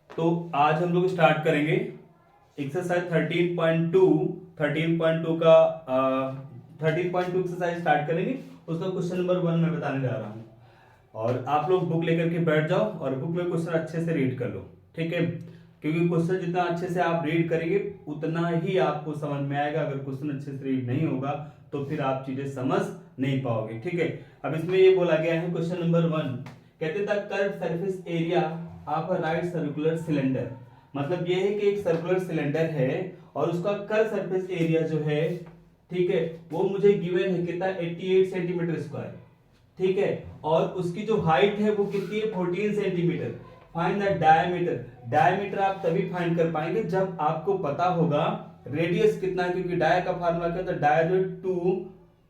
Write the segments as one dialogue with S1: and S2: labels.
S1: तो आज हम लोग स्टार्ट करेंगे एक्सरसाइज 13.2 का 13.2 एक्सरसाइज स्टार्ट करेंगे। उसका क्वेश्चन नंबर 1 मैं बताने जा रहा हूँ और आप लोग बुक लेकर के बैठ जाओ और बुक में क्वेश्चन अच्छे से रीड कर लो, ठीक है। क्योंकि क्वेश्चन जितना अच्छे से आप रीड करेंगे उतना ही आपको समझ में आएगा। अगर क्वेश्चन अच्छे से रीड नहीं होगा तो फिर आप चीजें समझ नहीं पाओगे, ठीक है। अब इसमें ये बोला गया है क्वेश्चन नंबर 1, कहते the curve surface area of a right circular cylinder. मतलब ये है कि एक सर्कुलर सिलेंडर है और उसका कर्व सरफेस एरिया जो है, ठीक है, वो मुझे गिवन है कितना 88 सेंटीमीटर स्क्वायर, ठीक है। और उसकी जो हाइट है वो कितनी है 14 centimetre. Find the diameter. Diameter आप तभी फाइंड कर पाएंगे जब आपको पता होगा रेडियस कितना है, क्योंकि डाया का फार्मूला क्या होता है, डाया जो 2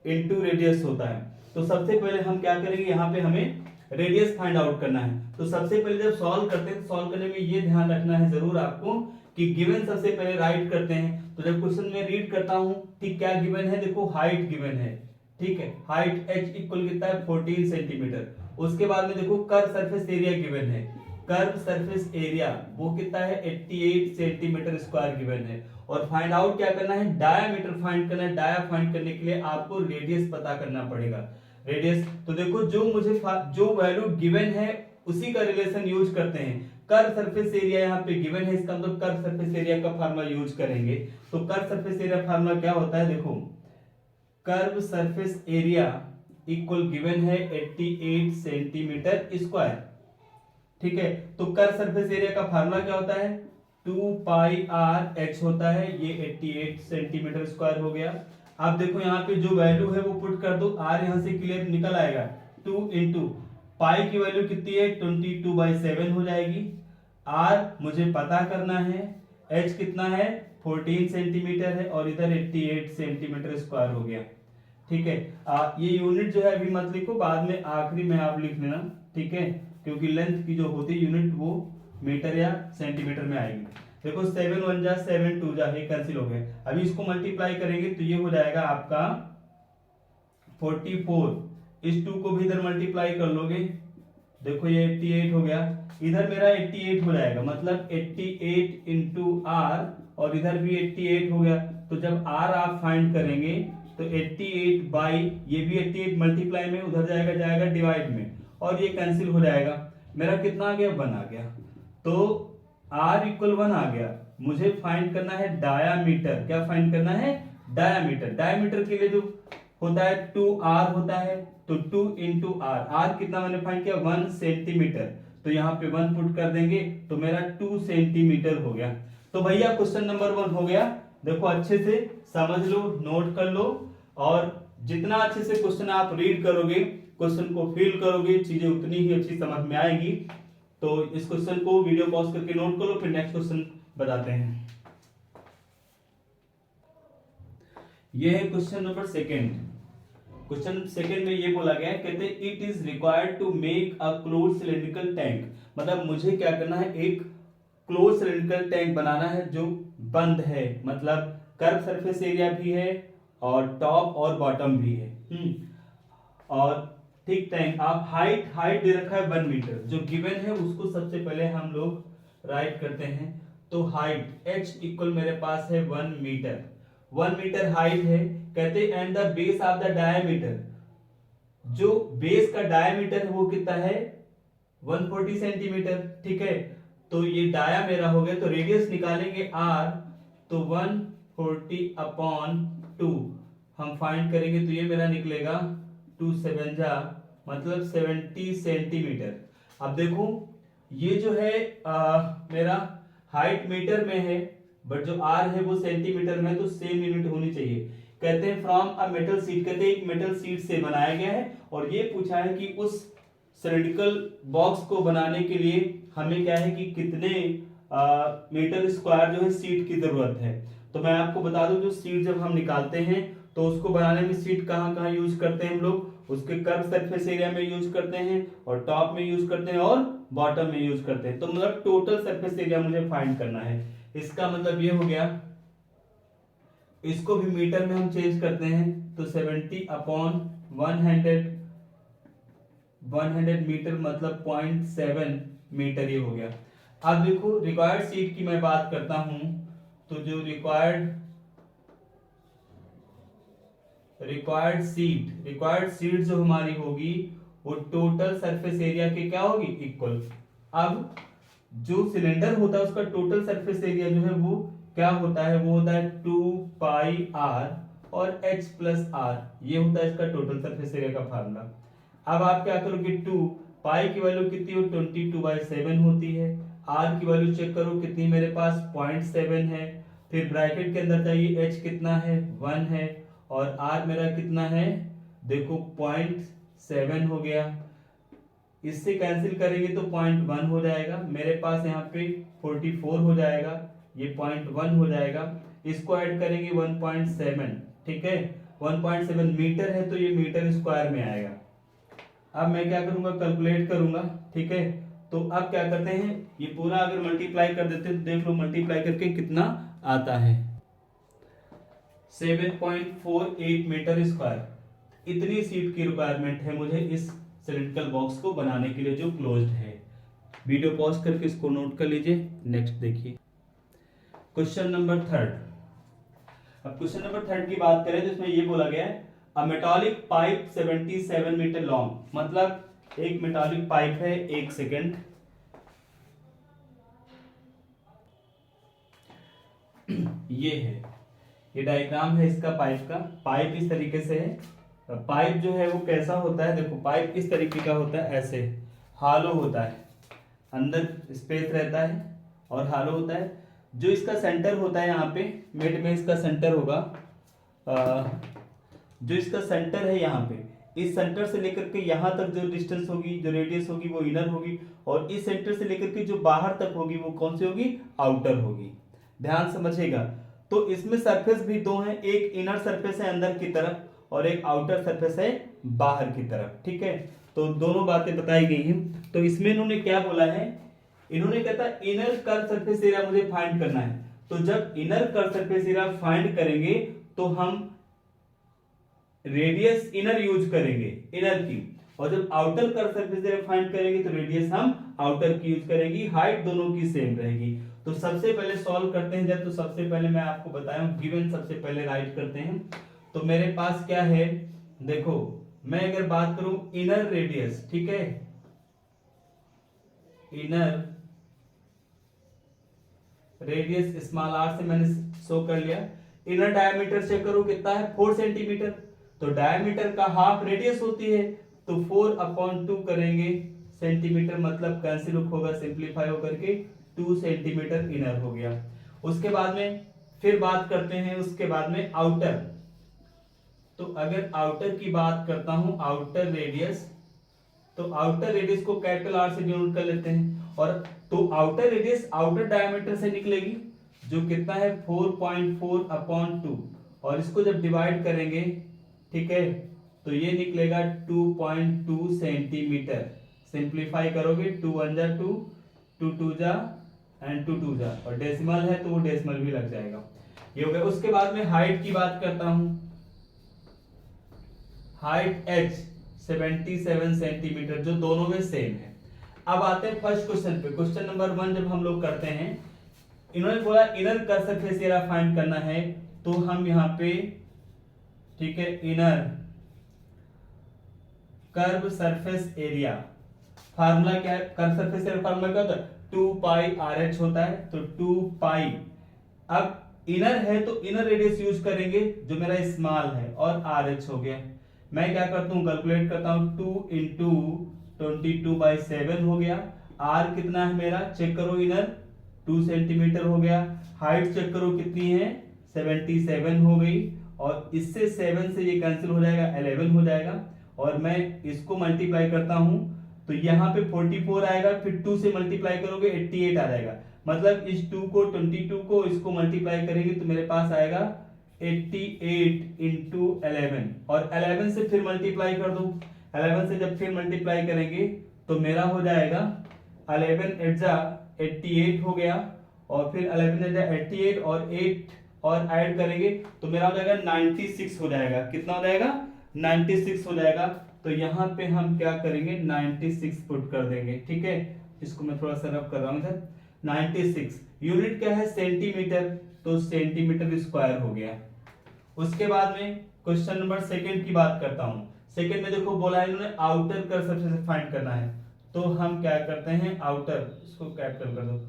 S1: इंटू रेडियस होता है। तो सबसे पहले हम क्या करेंगे, यहाँ पे हमें रेडियस फाइंड आउट करना है। तो सबसे पहले जब सॉल्व करते हैं तो सॉल्व करने में ये ध्यान रखना है जरूर आपको कि गिवन सबसे पहले राइट करते हैं। तो जब क्वेश्चन में रीड करता हूं, ठीक, क्या गिवन है, देखो हाइट गिवन है, ठीक है। हाइट h इक्वल कितना है 14 सेंटीमीटर। उसके बाद में देखो कर्व सरफेस एरिया गिवन है, कर्व सरफेस एरिया वो कितना है 88 सेंटीमीटर स्क्वायर गिवन है। और फाइंड आउट क्या करना है, डायामीटर फाइंड करना है। डाया फाइंड करने के लिए आपको रेडियस पता करना पड़ेगा। रेडियस तो देखो जो मुझे जो वैल्यू गिवन है उसी का रिलेशन यूज करते हैं। कर्व सरफेस एरिया यहाँ पे गिवन है, इसका मतलब कर्व सरफेस एरिया का फार्मूला यूज करेंगे। तो कर्व सरफेस एरिया फार्मूला क्या होता है, देखो curve surface area equal given है 88 सेंटीमीटर स्क्वायर, ठीक है। तो कर्व सरफेस एरिया का फार्मूला क्या होता है, 2 पाई आर एच होता है, ये 88 सेंटीमीटर स्क्वायर हो गया। अब देखो यहाँ पे जो वैल्यू है वो पुट कर दो, आर यहाँ से क्लियर निकल आएगा, 2 इंटू पाई की वैल्यू कितनी है 22/7 हो जाएगी। आर मुझे पता करना है, एच कितना है 14 सेंटीमीटर है और इधर 88 सेंटीमीटर स्क्वायर हो गया, ठीक है। ये यूनिट जो है अभी मत लिखो, बाद में आखिरी में आप लिख लेना, ठीक है, क्योंकि लेंथ की जो होती है यूनिट वो मीटर या सेंटीमीटर में आएगी। देखो 7 1 जा 7 2 जा, ये कैंसिल हो गया। अभी इसको मल्टीप्लाई करेंगे तो ये हो जाएगा आपका 44। इस 2 को भी इधर मल्टीप्लाई कर लोगे, देखो ये 88 हो गया, इधर मेरा 88 हो जाएगा, मतलब 88 इंटू आर और इधर भी 88 हो गया। तो जब आर आप फाइंड करेंगे तो 88 बाई ये भी 88 मल्टीप्लाई में उधर जाएगा, जाएगा डिवाइड में, और ये कैंसिल हो जाएगा। मेरा कितना आ गया 1 आ गया। तो r इक्वल 1 आ गया। मुझे फाइंड करना है डायामीटर। क्या फाइंड करना है, डायामीटर। डायामीटर के लिए जो होता है 2r होता है, तो 2 इंटू आर। आर कितना मैंने फाइंड किया 1 सेंटीमीटर, तो यहाँ पे 1 पुट कर देंगे तो मेरा 2 सेंटीमीटर हो गया। तो भैया क्वेश्चन नंबर 1 हो गया। देखो अच्छे से समझ लो, नोट कर लो, और जितना अच्छे से क्वेश्चन आप रीड करोगे, क्वेश्चन को फील करोगे, चीजें उतनी ही अच्छी समझ में आएगी। तो इस क्वेश्चन को वीडियो पॉज करके नोट कर लो, फिर नेक्स्ट क्वेश्चन बताते हैं। ये है क्वेश्चन नंबर 2। क्वेश्चन 2 में ये बोला गया है, कहते हैं it is required to make a close cylindrical tank. मतलब मुझे क्या करना है, एक क्लोज सिलिंड्रिकल टैंक बनाना है जो बंद है, मतलब कर्व सरफेस एरिया भी है और टॉप और बॉटम भी है। और ठीक टैंक आप हाइट दे रखा है 1 मीटर, जो गिवन है उसको सबसे पहले हम लोग राइट करते हैं। तो हाइट h इक्वल मेरे पास है 1 मीटर, 1 मीटर हाइट है। कहते हैं and the base of the diameter, जो बेस का डायमीटर है वो कितना है 140 सेंटीमीटर, ठीक है। तो ये डाया मेरा हो गया, तो रेडियस निकालेंगे r, तो 140/2 हम फाइंड करेंगे तो ये मेरा निकलेगा 2 7 जा, मतलब 70 सेंटीमीटर। अब देखो ये जो है मेरा हाइट मीटर में है, बट जो आर है वो सेंटीमीटर में, तो सेम यूनिट होनी चाहिए। कहते हैं फ्रॉम अ मेटल शीट, कहते हैं एक मेटल शीट से बनाया गया है, और ये पूछा है कि उस सिलिंड्रिकल बॉक्स को बनाने के लिए हमें क्या है कि कितने मीटर स्क्वायर जो है सीट की जरूरत है। तो मैं आपको बता दूं, जो सीट जब हम निकालते हैं तो उसको बनाने में सीट कहाँ कहाँ यूज करते हैं हम लोग, उसके कर्व सरफेस एरिया में यूज करते हैं, और टॉप में यूज करते हैं, और बॉटम में यूज करते हैं। तो मतलब टोटल सरफेस एरिया मुझे फाइंड करना है। इसका मतलब ये हो गया, इसको भी मीटर में हम चेंज करते हैं, तो 70/100 100 मीटर मतलब 0.7 मीटर ये हो गया। अब देखो रिक्वायर्ड सीट की मैं बात करता हूं, तो जो रिक्वायर्ड सीट जो हमारी होगी वो टोटल सरफेस एरिया के क्या होगी, इक्वल। अब जो सिलेंडर होता है उसका टोटल सरफेस एरिया जो है वो क्या होता है, वो होता है 2πr और h प्लस r, ये होता है इसका टोटल सरफेस एरिया का फार्मूला। अब आप क्या करोगे, 2 पाई की वैल्यू कितनी हो, 22/7 होती है। r की वैल्यू चेक करो कितनी मेरे पास 0.7 है। फिर ब्रैकेट के अंदर जाइए, h कितना है 1 है और r मेरा कितना है, देखो 0.7 हो गया। इससे कैंसिल करेंगे तो 0.1 हो जाएगा, मेरे पास यहाँ पे 44 हो जाएगा, ये 0.1 हो जाएगा। इसको ऐड करेंगे 1.7, ठीक है 1.7 मीटर है तो ये मीटर स्क्वायर में आएगा। अब मैं क्या करूंगा, कैलकुलेट करूंगा, ठीक है। तो अब क्या करते हैं, ये पूरा अगर मल्टीप्लाई कर देते हैं तो देख लो मल्टीप्लाई करके कितना आता है, 7.48 मीटर स्क्वायर। इतनी सीट की रिक्वायरमेंट है मुझे इस सिलिंड्रिकल बॉक्स को बनाने के लिए जो क्लोज्ड है। वीडियो पॉज करके इसको नोट कर लीजिए। नेक्स्ट देखिए क्वेश्चन नंबर 3। अब क्वेश्चन नंबर 3 की बात करें तो इसमें ये बोला गया है a metallic pipe 77 metre long, मतलब एक मेटालिक पाइप है, एक सेकेंड, ये है, ये डायग्राम है इसका पाइप का। पाइप इस तरीके से है। पाइप जो है वो कैसा होता है, देखो पाइप इस तरीके का होता है, ऐसे हालो होता है, अंदर स्पेस रहता है और हालो होता है। जो इसका सेंटर होता है यहाँ पे मिड में इसका सेंटर होगा, जो इसका सेंटर है यहाँ पे, इस सेंटर से लेकर के यहाँ तक जो डिस्टेंस होगी, जो रेडियस होगी वो इनर होगी, और इस सेंटर से लेकर के जो बाहर तक होगी वो कौन सी होगी, आउटर होगी। ध्यान समझिएगा। तो इसमें सरफेस भी दो हैं, एक इनर सरफेस है अंदर की तरफ और एक आउटर सरफेस है बाहर की तरफ, ठीक है। तो दोनों बातें बताई गई हैं। तो इसमें इन्होंने क्या बोला है, इन्होंने कहता है इनर कर्व सरफेस एरिया मुझे फाइंड करना है। तो जब inner curve surface area find करेंगे तो हम रेडियस इनर यूज करेंगे, इनर की, और जब outer curve surface area find करेंगे तो रेडियस हम आउटर की यूज करेंगे। हाइट दोनों की सेम रहेगी। तो सबसे पहले सॉल्व करते हैं जब, तो सबसे पहले मैं आपको बताया हूं गिवन, सबसे पहले राइट करते हैं। तो मेरे पास क्या है, देखो मैं अगर बात करूं इनर रेडियस, ठीक है, इनर रेडियस स्मॉल आर से मैंने शो कर लिया। इनर डायमीटर चेक करो कितना है, 4 सेंटीमीटर। तो डायमीटर का हाफ रेडियस होती है, तो 4/2 करेंगे सेंटीमीटर, मतलब कैंसिल होगा, सिंप्लीफाई होकर के 2 सेंटीमीटर इनर हो गया। उसके बाद में फिर बात करते हैं, उसके बाद में आउटर। तो अगर आउटर की बात करता हूं, आउटर रेडियस, तो आउटर रेडियस को कैपिटल आर से डिनोट कर लेते हैं। और तो आउटर रेडियस आउटर डायमीटर से निकलेगी, जो कितना है 4.4/2, और इसको जब डिवाइड करेंगे, ठीक है, तो ये निकलेगा 2.2 सेंटीमीटर। सिंप्लीफाई करोगे 2 1 जा 2, 2 2 जा एंड 2 2 जा, और डेसिमल है तो वो डेसिमल भी लग जाएगा। ये हो गया। उसके बाद में हाइट की बात करता हूं, हाइट h 77 सेंटीमीटर, जो दोनों में सेम है। अब आते हैं फर्स्ट क्वेश्चन पे। क्वेश्चन नंबर 1 जब हम लोग करते हैं, इन्होंने बोला inner curve surface area find करना है, तो हम यहाँ पे, ठीक है, inner curve surface area formula क्या है, कर्व सरफेस एरिया फार्मूला क्या होता है, 2πRh होता है। तो 2π, अब इनर है तो इनर रेडियस यूज करेंगे जो मेरा स्मॉल है, और RH हो गया। मैं क्या करता हूं, कैलकुलेट करता हूं, 2 × 22/7 हो गया। R कितना है मेरा, चेक करो, इनर 2 सेंटीमीटर हो गया। हाइट चेक करो कितनी है, 77 हो गई, और इससे 7 से ये कैंसिल हो जाएगा, 11 हो जाएगा। और मैं इसको मल्टीप्लाई करता हूं तो यहाँ पे 44 आएगा, फिर 2 से मल्टीप्लाई करोगे 88 आ जाएगा। मतलब इस 2 को 22 को इसको मल्टीप्लाई करेंगे तो मेरे पास आएगा 88 × 11, और 11 से फिर मल्टीप्लाई कर दो। 11 से जब फिर मल्टीप्लाई करेंगे तो मेरा हो जाएगा 11 8 जा 88 हो गया, और फिर 11 8 जा 88 और 8 और ऐड करेंगे तो मेरा हो जाएगा 96 हो जाएगा। कितना हो जाएगा, 96 हो जाएगा। तो यहाँ पे हम क्या करेंगे 96 पुट कर देंगे। ठीक है, इसको मैं थोड़ा सा रब कर रहा हूँ इधर। 96 यूनिट क्या है सेंटीमीटर, तो सेंटीमीटर स्क्वायर हो गया। उसके बाद में क्वेश्चन नंबर सेकंड की बात करता हूँ। सेकंड में देखो बोला है इन्होंने आउटर कर्व सरफेस फाइंड करना है, तो हम क्या करते हैं आउटर, इसको कैपिटल कर दो,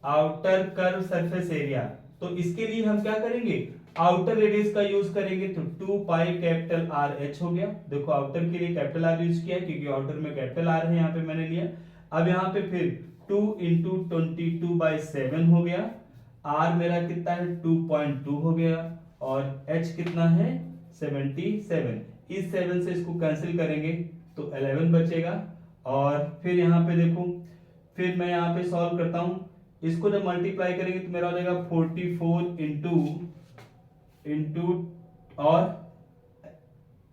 S1: आउटर कर्व सरफेस एरिया। तो इसके लिए हम क्या करेंगे आउटर रेडियस का यूज करेंगे, तो 2 पाई कैपिटल आर एच हो गया। देखो आउटर के लिए कैपिटल आर यूज किया क्योंकि आउटर में कैपिटल आर है, यहाँ पे मैंने लिया। अब यहाँ पे फिर 2 इंटू 22/7 हो गया। आर मेरा कितना है 2.2 हो गया और एच कितना है 77। इस 7 से इसको कैंसिल करेंगे तो 11 बचेगा। और फिर यहाँ पे देखो, फिर मैं यहाँ पे सॉल्व करता हूँ, इसको जब मल्टीप्लाई करेंगे तो मेरा हो जाएगा 44 इंटू और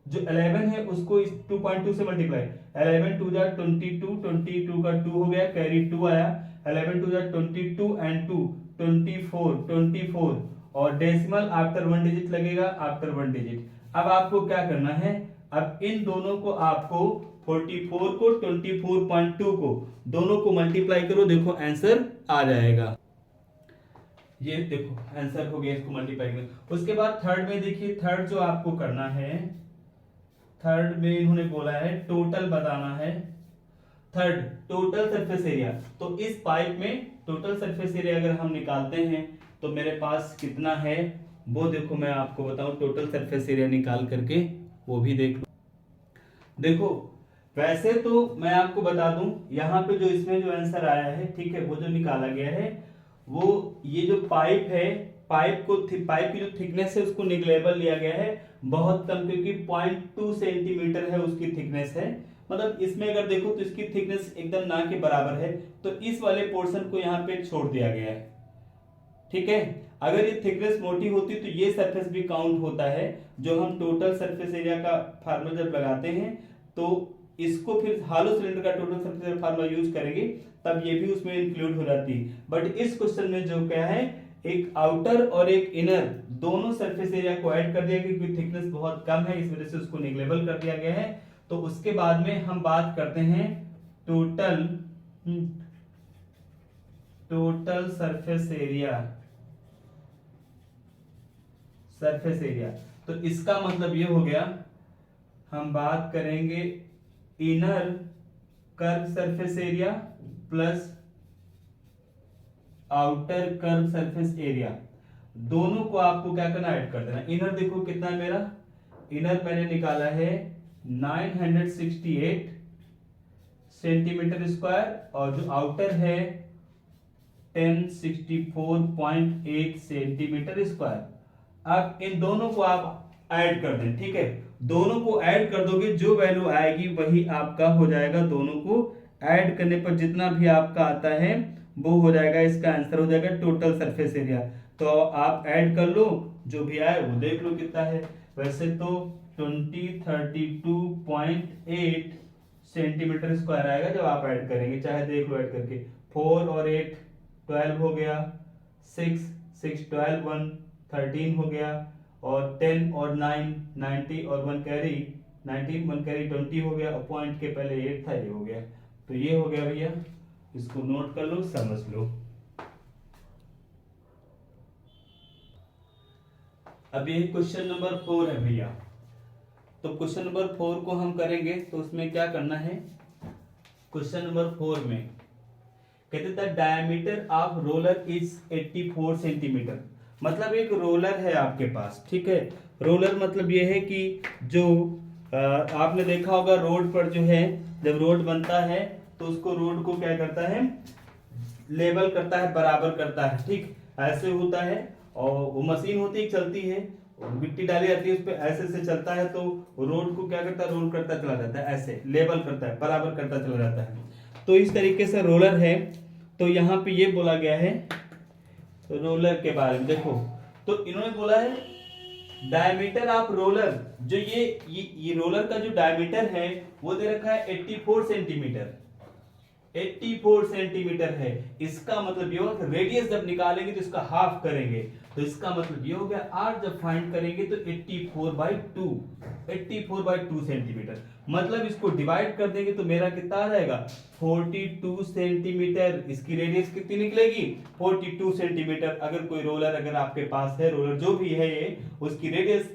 S1: जो 11 है उसको इस 2.2 से मल्टीप्लाई, 11 2 जा 22, 22 का 2 हो गया, कैरी 2 आया, 11 2 जा 22 एंड 2 24 और डेसिमल आफ्टर 1 डिजिट लगेगा, आफ्टर 1 डिजिट। अब आपको क्या करना है, अब इन दोनों को आपको 44 को 24.2 को दोनों को मल्टीप्लाई करो, देखो आंसर आ जाएगा। ये देखो आंसर हो गया, इसको मल्टीप्लाई करो। उसके बाद थर्ड में देखिए, थर्ड जो आपको करना है, थर्ड में इन्होंने बोला है टोटल बताना है। थर्ड टोटल सरफेस एरिया, तो इस पाइप में टोटल सरफेस एरिया अगर हम निकालते हैं तो मेरे पास कितना है वो देखो मैं आपको बताऊं, टोटल सरफेस एरिया निकाल करके वो भी देख लो। देखो वैसे तो मैं आपको बता दूं, यहाँ पे जो इसमें जो आंसर आया है, ठीक है, वो जो निकाला गया है वो ये जो पाइप है, पाइप की जो थिकनेस है उसको निगलेबल लिया गया है, बहुत कम, क्योंकि 0.2 सेंटीमीटर है उसकी थिकनेस है। मतलब इसमें अगर देखो तो इसकी थिकनेस एकदम ना के बराबर है, तो इस वाले पोर्शन को यहाँ पे छोड़ दिया गया है। ठीक है, अगर ये थिकनेस मोटी होती तो ये सरफेस भी काउंट होता है। जो हम टोटल सरफेस एरिया का फार्मूला जब लगाते हैं तो इसको फिर हालो सिलेंडर का total surface area formula use करेंगे तब ये भी उसमें इंक्लूड हो जाती है। बट इस क्वेश्चन में जो क्या है, एक आउटर और एक इनर दोनों सरफेस एरिया को ऐड कर दिया गया क्योंकि थिकनेस बहुत कम है, इस वजह से उसको निगलेबल कर दिया गया है। तो उसके बाद में हम बात करते हैं total surface area, surface area. तो इसका मतलब ये हो गया, हम बात करेंगे inner curve surface area plus outer curve surface area, दोनों को आपको क्या करना ऐड कर देना। इनर देखो कितना है मेरा, इनर मैंने निकाला है 968 सेंटीमीटर स्क्वायर और जो आउटर है 1064.8 सेंटीमीटर स्क्वायर। अब इन दोनों को आप ऐड कर दें, ठीक है, दोनों को ऐड कर दोगे जो वैल्यू आएगी वही आपका हो जाएगा। दोनों को ऐड करने पर जितना भी आपका आता है वो हो जाएगा, इसका आंसर हो जाएगा टोटल सरफेस एरिया। तो आप ऐड कर लो, जो भी आए वो देख लो कितना है। वैसे तो 2032.8 सेंटीमीटर स्क्वायर आएगा जब आप ऐड करेंगे, चाहे देख लो ऐड करके। 4 और 8 12 हो गया, 6 6 12 1 13 हो गया, और 10 और 9 90 और 1 कैरी 19 1 कैरी 20 हो गया, और पॉइंट के पहले 8 था, ये हो गया। तो ये हो गया भैया, इसको नोट कर लो, समझ लो। अब ये क्वेश्चन नंबर 4 है भैया। तो क्वेश्चन नंबर 4 को हम करेंगे तो उसमें क्या करना है, क्वेश्चन नंबर 4 में कहते थे diameter of roller is 84 centimetre. मतलब एक रोलर है आपके पास, ठीक है, रोलर मतलब ये है कि जो आपने देखा होगा रोड पर जो है, जब रोड बनता है तो उसको रोड को क्या करता है, लेवल करता है, बराबर करता है, ठीक ऐसे होता है। और वो मशीन होती है चलती है, मिट्टी डाली जाती है उस पर, ऐसे से चलता है, तो रोड को क्या करता है, रोल करता चला जाता है, ऐसे लेवल करता है, बराबर करता चला जाता है। तो इस तरीके से रोलर है। तो यहाँ पे ये बोला गया है रोलर के बारे में, देखो तो इन्होंने बोला है डायमीटर ऑफ रोलर, जो ये रोलर का जो डायमीटर है वो दे रखा है 84 सेंटीमीटर। 84 सेंटीमीटर है। इसका मतलब ये होगा रेडियस जब निकालेंगे तो इसका हाफ करेंगे, तो इसका मतलब ये हो गया आर जब फाइंड करेंगे तो 84/2 सेंटीमीटर। मतलब इसको डिवाइड कर देंगे तो मेरा कितना आ जाएगा 42 सेंटीमीटर। इसकी रेडियस कितनी निकलेगी 42 सेंटीमीटर। अगर कोई रोलर अगर आपके पास है, रोलर जो भी है ये, उसकी रेडियस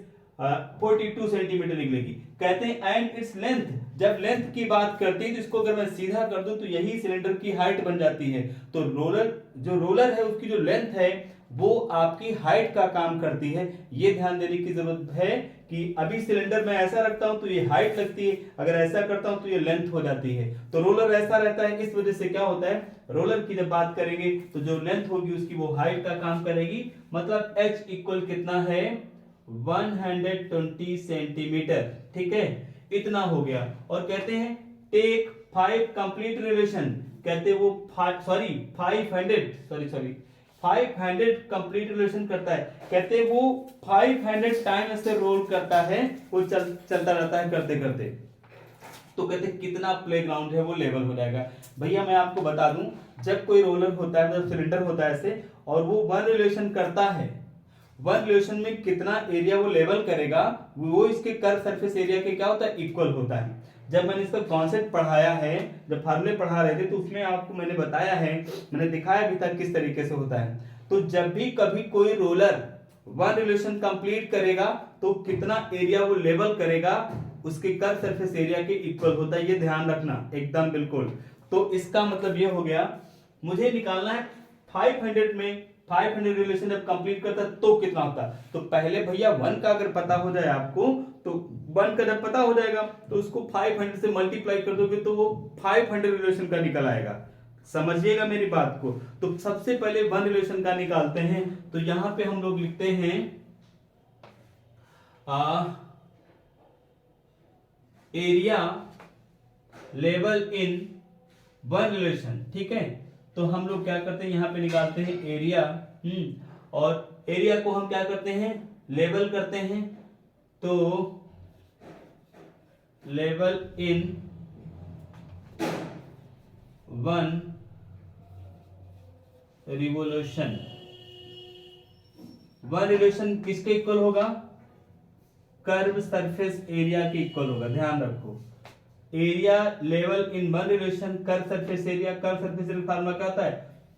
S1: 42 सेंटीमीटर निकलेगी। कहते हैं एंड इट्स लेंथ, जब लेंथ की बात करते हैं तो इसको अगर मैं सीधा कर दूं तो यही सिलेंडर की हाइट बन जाती है। तो रोलर है उसकी जो लेंथ है वो आपकी हाइट का काम करती है। ये ध्यान देने की जरूरत है कि अभी सिलेंडर में ऐसा रखता हूं तो ये हाइट लगती है, अगर ऐसा करता हूं तो ये लेंथ हो जाती है। तो रोलर ऐसा रहता है, इस वजह से क्या होता है रोलर की जब बात करेंगे तो जो लेंथ होगी उसकी वो हाइट का काम करेगी। मतलब h इक्वल कितना है 120 सेंटीमीटर। ठीक है, इतना हो गया। और कहते हैं टेक 5 कंप्लीट रिलेशन, कहते हैं वो 500 कंप्लीट रिलेशन करता है। कहते हैं वो 500 टाइम ऐसे रोल करता है, वो चलता रहता है करते करते। तो कहते हैं कितना प्लेग्राउंड है वो लेवल हो जाएगा। भैया मैं आपको बता दूं, जब कोई रोलर होता है, जब सिलेंडर होता है ऐसे, और वो वन रिलेशन करता है, वन रिलेशन में कितना एरिया वो लेवल करेगा वो इसके कर्व सरफेस एरिया के क्या होता है इक्वल होता है। जब मैंने इसका कॉन्सेप्ट पढ़ाया है, जब फार्मूले पढ़ा रहे थे तो उसमें आपको मैंने बताया है, मैंने दिखाया भी था किस तरीके से होता है। तो जब भी कभी कोई रोलर वन रिलेशन कंप्लीट करेगा तो कितना एरिया वो लेवल करेगा उसके कर्व सरफेस एरिया के इक्वल होता है, ये ध्यान रखना एकदम बिल्कुल। तो इसका मतलब ये हो गया मुझे निकालना है 500 में 500 रिलेशन जब कंप्लीट करता तो कितना होता। तो पहले भैया 1 का अगर पता हो जाए आपको, तो 1 का जब पता हो जाएगा तो उसको 500 से मल्टीप्लाई कर दोगे तो वो 500 रिलेशन का निकल आएगा। समझिएगा मेरी बात को। तो सबसे पहले 1 रिलेशन का निकालते हैं। तो यहां पे हम लोग लिखते हैं एरिया लेवल इन 1 रिलेशन। ठीक है, तो हम लोग क्या करते हैं यहां पे निकालते हैं एरिया, और एरिया को हम क्या करते हैं लेवल करते हैं। तो लेवल इन 1 रिवोल्यूशन, 1 रिवोल्यूशन किसके इक्वल होगा कर्व सरफेस एरिया के इक्वल होगा। ध्यान रखो area level in 1 relation curve surface area, curve surface area formula क्या होता है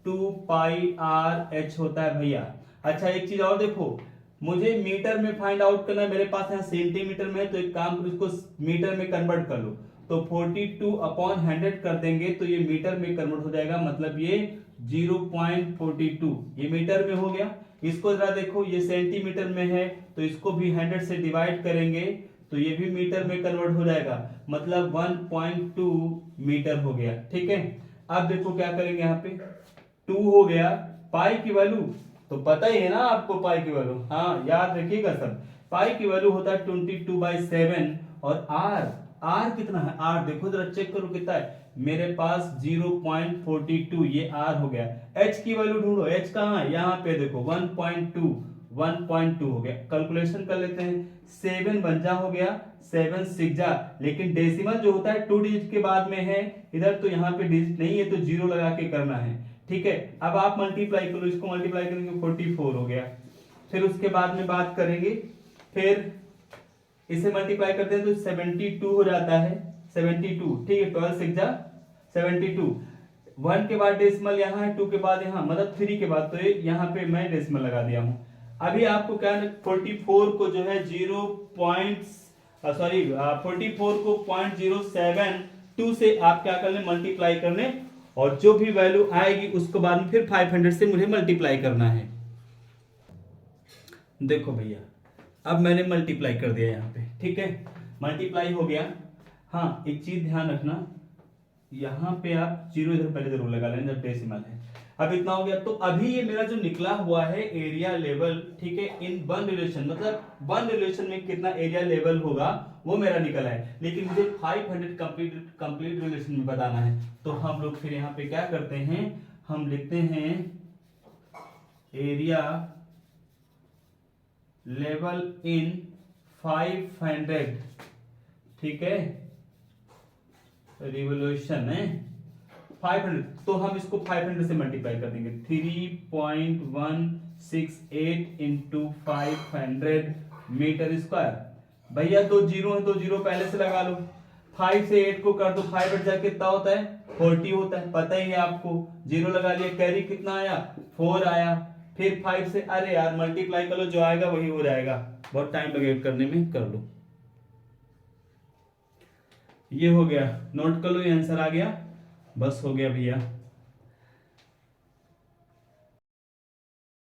S1: 2 पाई आर एच होता है भैया। अच्छा एक चीज और देखो, मुझे मीटर में फाइंड आउट करना है, मेरे पास यहाँ सेंटीमीटर में है, तो एक काम करो इसको मीटर में कन्वर्ट कर लो। तो 42/100 कर देंगे तो ये मीटर में कन्वर्ट हो जाएगा, मतलब ये 0.42 ये मीटर में हो गया। इसको जरा देखो ये सेंटीमीटर में है तो इसको भी 100 से डिवाइड करेंगे तो ये भी मीटर में कन्वर्ट हो जाएगा, मतलब 1.2 मीटर हो गया। ठीक है, अब देखो क्या करेंगे यहाँ पे 2 हो गया, पाई की वैल्यू तो पता ही है ना आपको, पाई की वैल्यू हाँ याद रखिएगा सब। पाई की वैल्यू होता है 22/7 और आर कितना है, आर देखो जरा चेक करो कितना है, मेरे पास 0.42 ये आर हो गया। एच की वैल्यू ढूंढो, एच कहाँ है यहाँ पे देखो 1.2 हो गया। कैलकुलेशन कर लेते हैं, 7 पंजा हो गया 7 सिक्जा, लेकिन डेसिमल जो होता है 2 डिजिट के बाद में है इधर, तो यहाँ पे डिजिट नहीं है तो 0 लगा के करना है। ठीक है, अब आप मल्टीप्लाई करो, इसको मल्टीप्लाई करेंगे 44 हो गया। फिर उसके बाद में बात करेंगे, फिर इसे मल्टीप्लाई करते हैं तो 72 हो जाता है 72। ठीक है, 12 सिक्जा 72, 1 के बाद डेसिमल यहाँ है, 2 के बाद यहाँ, मतलब 3 के बाद, तो यहाँ पे मैं डेसिमल लगा दिया हूँ। अभी आपको क्या 44 को जो है 44 को 0.072 से आप क्या करने मल्टीप्लाई करने, और जो भी वैल्यू आएगी उसको बाद में फिर 500 से मुझे मल्टीप्लाई करना है। देखो भैया अब मैंने मल्टीप्लाई कर दिया यहाँ पे। ठीक है, मल्टीप्लाई हो गया। हाँ एक चीज ध्यान रखना, यहाँ पे आप 0 इधर पहले जरूर लगा लेना जब डेसिमल है। अब इतना हो गया, तो अभी ये मेरा जो निकला हुआ है एरिया लेवल, ठीक है, इन 1 रिलेशन, मतलब 1 रिलेशन में कितना एरिया लेवल होगा वो मेरा निकला है, लेकिन मुझे 500 कंप्लीट रिलेशन में बताना है। तो हम लोग फिर यहाँ पे क्या करते हैं, हम लिखते हैं एरिया लेवल इन 500, ठीक है, रिवोल्यूशन है 500, तो हम इसको 500 से मल्टीप्लाई कर देंगे। 3.168 इंटू 500 मीटर स्क्वायर। भैया दो जीरो है तो जीरो पहले से लगा लो। 5 से 8 को कर दो, 5 हट जाके कितना होता है 40 होता है, पता ही है आपको। जीरो लगा लिया, कैरी कितना आया 4 आया। फिर 5 से, अरे यार मल्टीप्लाई कर लो, जो आएगा वही हो जाएगा, बहुत टाइम लगेगा करने में, कर लो। ये हो गया, नोट कर लो, ये आंसर आ गया, बस हो गया भैया।